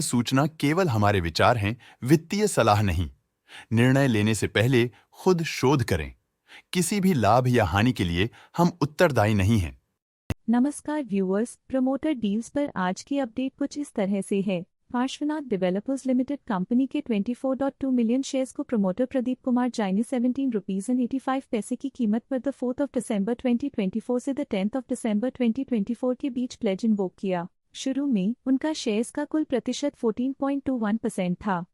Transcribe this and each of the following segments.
सूचना केवल हमारे विचार हैं, वित्तीय सलाह नहीं। निर्णय लेने से पहले खुद शोध करें। किसी भी लाभ या हानि के लिए हम उत्तरदायी नहीं हैं। नमस्कार व्यूअर्स, प्रमोटर डील्स पर आज की अपडेट कुछ इस तरह से है। पार्श्वनाथ डेवलपर्स लिमिटेड कंपनी के 24.2 मिलियन शेयर्स को प्रमोटर प्रदीप कुमार जैन ने 17.85 रुपये की कीमत पर द 4 दिसंबर 2024 से द 10 दिसंबर 2024 के बीच प्लेज इनवोक किया। शुरू में उनका शेयर्स का कुल प्रतिशत 14.21% था।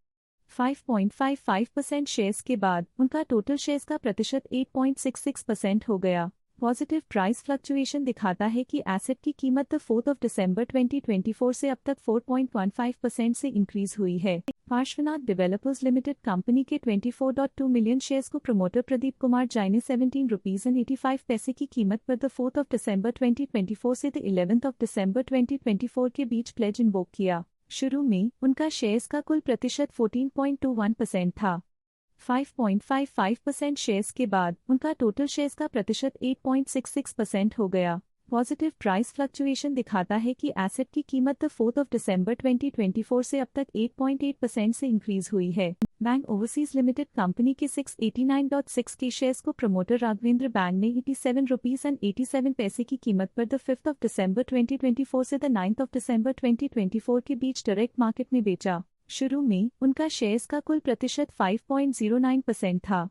5.55% शेयर्स के बाद उनका टोटल शेयर्स का प्रतिशत 8.66% हो गया। पॉजिटिव प्राइस फ्लक्चुएशन दिखाता है कि एसेट की कीमत 4 दिसंबर 2024 से अब तक 4.15% से इंक्रीज हुई है। पार्श्वनाथ डेवलपर्स लिमिटेड कंपनी के 24.2 मिलियन शेयर्स को प्रमोटर प्रदीप कुमार जैन ने 17.85 की कीमत पर द 4 दिसंबर 2024 से द 11 दिसंबर 2024 के बीच प्लेज इनवोक किया। शुरू में उनका शेयर्स का कुल प्रतिशत 14.21% था। 5.55% शेयर्स के बाद उनका टोटल शेयर्स का प्रतिशत 8.66% हो गया। पॉजिटिव प्राइस फ्लक्चुएशन दिखाता है कि एसेट की कीमत 4 दिसंबर 2024 से अब तक 8.8% से इंक्रीज हुई है। बैंक ओवरसीज लिमिटेड कंपनी के 689.6 के शेयर्स को प्रमोटर राघवेंद्र बैंक ने 87.87 रुपये की कीमत पर द 5 दिसंबर 2024 से द 9 दिसंबर 2024 के बीच डायरेक्ट मार्केट में बेचा। शुरू में उनका शेयर्स का कुल प्रतिशत 5.09% था।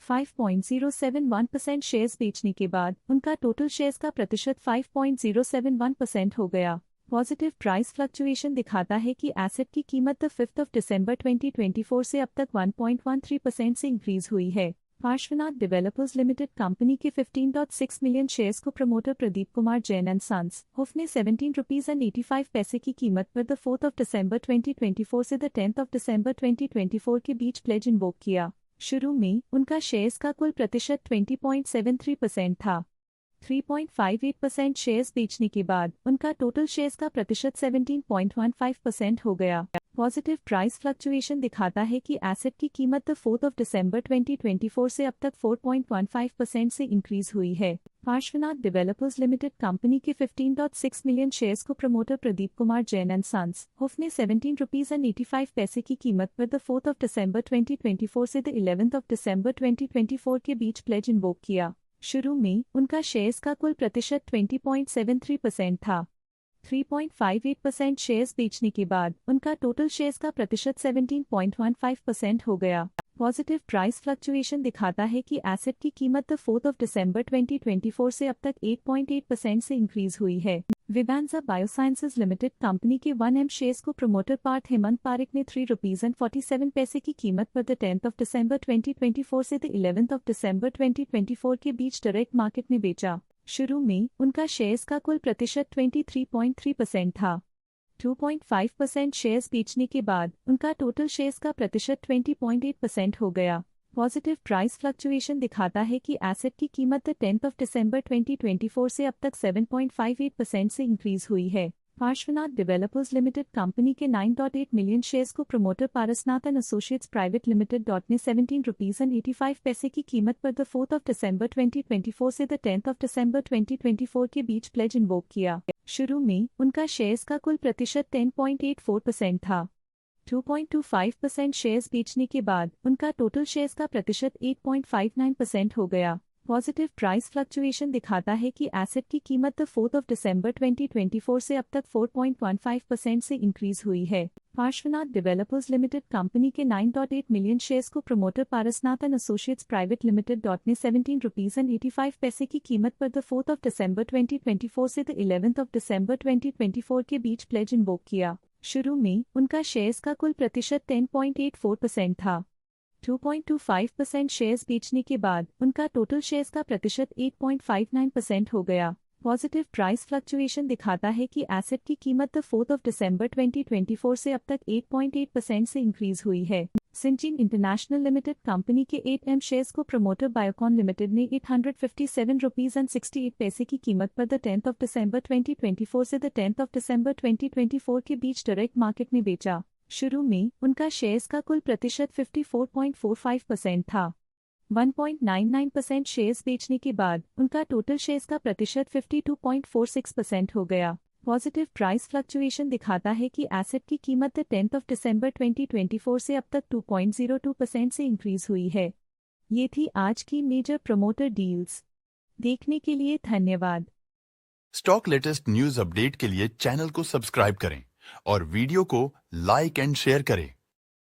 5.071% शेयर्स बेचने के बाद उनका टोटल शेयर्स का प्रतिशत 5.071% हो गया। पॉजिटिव प्राइस फ्लक्चुएशन दिखाता है कि एसेट की कीमत 5 दिसंबर 2024 से अब तक 1.13% से इंक्रीज हुई है। पार्श्वनाथ डेवलपर्स लिमिटेड कंपनी के 15.6 मिलियन शेयर्स को promoter Pradeep Kumar Jain and sons हुफ ने 17.85 रुपये की कीमत पर द 4 दिसंबर 2024 से द 10 दिसंबर 2024 के बीच प्लेज इनवोक किया। शुरू में उनका शेयर्स का कुल प्रतिशत 20.73% था। 3.58% शेयर्स बेचने के बाद उनका टोटल शेयर्स का प्रतिशत 17.15% हो गया। पॉजिटिव प्राइस फ्लक्चुएशन दिखाता है कि एसेट की कीमत 4 दिसंबर 2024 से अब तक 4.15% से इंक्रीज हुई है। पार्श्वनाथ डेवलपर्स लिमिटेड कंपनी के 15.6 मिलियन शेयर्स को promoter Pradeep Kumar Jain and sons हुफ ने 17.85 रुपये की कीमत पर द 4 दिसंबर 2024 से द 11 दिसंबर 2024 के बीच प्लेज इनवोक किया। शुरू में उनका शेयर्स का कुल प्रतिशत 20.73% था। 3.58% शेयर्स बेचने के बाद उनका टोटल शेयर्स का प्रतिशत 17.15% हो गया। पॉजिटिव प्राइस फ्लक्चुएशन दिखाता है कि एसेट की कीमत 4 दिसंबर 2024 से अब तक 8.8% से इंक्रीज हुई है। विवांजा बायोसाइंसेज लिमिटेड कंपनी के 1M शेयर्स को प्रमोटर पार्थ हेमंत पारिक ने 3.47 रुपये की कीमत पर द 10 दिसंबर 2024 से द 11 दिसंबर 2024 के बीच डायरेक्ट मार्केट में बेचा। शुरू में उनका शेयर्स का कुल प्रतिशत 23.3% था। 2.5% शेयर्स बेचने के बाद उनका टोटल शेयर्स का प्रतिशत 20.8% हो गया। पॉजिटिव प्राइस फ्लक्चुएशन दिखाता है कि एसेट की कीमत 10 दिसंबर 2024 से अब तक 7.58% से इंक्रीज हुई है। पार्श्वनाथ डेवलपर्स लिमिटेड कंपनी के 9.8 मिलियन शेयर्स को promoter Parasnath and associates private limited ने 17.85 रुपये की कीमत पर द 4 दिसंबर 2024 से द 10 दिसंबर 2024 के बीच प्लेज इनवोक किया। शुरू में उनका शेयर्स का कुल प्रतिशत 10.84% था। 2.25% शेयर्स बेचने के बाद उनका टोटल शेयर्स का प्रतिशत 8.59% हो गया। पॉजिटिव प्राइस फ्लक्चुएशन दिखाता है कि एसेट की कीमत 4 दिसंबर 2024 से अब तक 4.15% से इंक्रीज हुई है। पार्श्वनाथ डेवलपर्स लिमिटेड कंपनी के 9.8 मिलियन शेयर्स को promoter Parasnath and associates private limited ने 17.85 रुपये की कीमत पर द 4 दिसंबर 2024 से द 11 दिसंबर 2024 के बीच प्लेज इनवोक किया। शुरू में उनका शेयर्स का कुल प्रतिशत 10.84% था। 2.25% शेयर्स बेचने के बाद उनका टोटल शेयर्स का प्रतिशत 8.59% हो गया। पॉजिटिव प्राइस फ्लक्चुएशन दिखाता है कि एसेट की कीमत 4 दिसंबर 2024 से अब तक 8.8% से इंक्रीज हुई है। सिंजीन इंटरनेशनल लिमिटेड कंपनी के 8M शेयर्स को प्रमोटर बायोकॉन लिमिटेड ने 857.68 रुपये की कीमत पर द 10 दिसंबर 2024 से द 10 दिसंबर 2024 के बीच डायरेक्ट मार्केट में बेचा। शुरू में उनका शेयर्स का कुल प्रतिशत 54.45% था। 1.99% शेयर्स बेचने के बाद उनका टोटल शेयर्स का प्रतिशत 52.46% हो गया। पॉजिटिव प्राइस फ्लक्चुएशन दिखाता है कि एसेट की कीमत 10 दिसंबर 2024 से अब तक 2.02% से इंक्रीज हुई है। ये थी आज की मेजर प्रमोटर डील्स। देखने के लिए धन्यवाद। स्टॉक लेटेस्ट न्यूज अपडेट के लिए चैनल को सब्सक्राइब करें और वीडियो को लाइक एंड शेयर करें।